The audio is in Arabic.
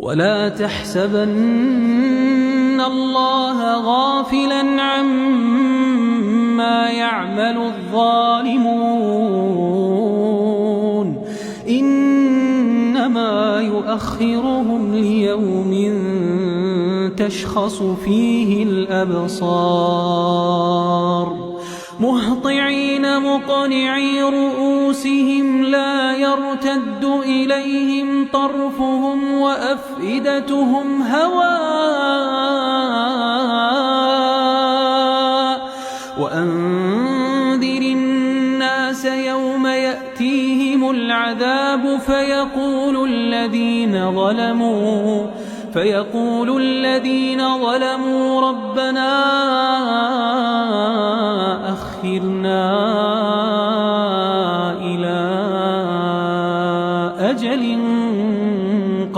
ولا تحسبن الله غافلا عما يعمل الظالمون إنما يؤخرهم ليوم تشخص فيه الأبصار مهطعين مقنعي رؤوسهم لا يرتد إليهم طرفهم وأفئدتهم هواء وأنذر الناس يوم يأتيهم العذاب فيقول الذين ظلموا ربنا أخرنا